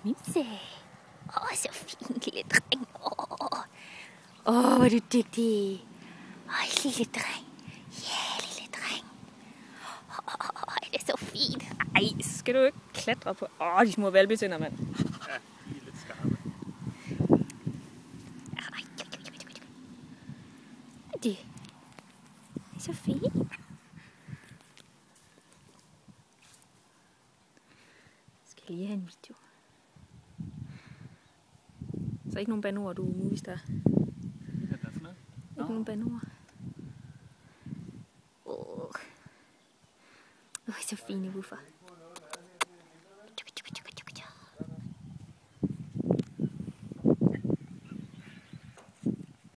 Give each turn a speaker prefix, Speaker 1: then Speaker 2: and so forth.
Speaker 1: Misse. Så fin lille dreng. Hvor er du dygtig. Lille dreng. Ja, lille dreng. Det er så fint. Ej, så skal du ikke klatre på. De små valpetænder, mand.
Speaker 2: Ja, de er lidt skarpe.
Speaker 1: Det er så fint. Skal jeg lige have en video? Så ikke nogen banord, du movistar.
Speaker 2: Hvad for noget?
Speaker 1: Ikke nogen banord. Så fine woofer.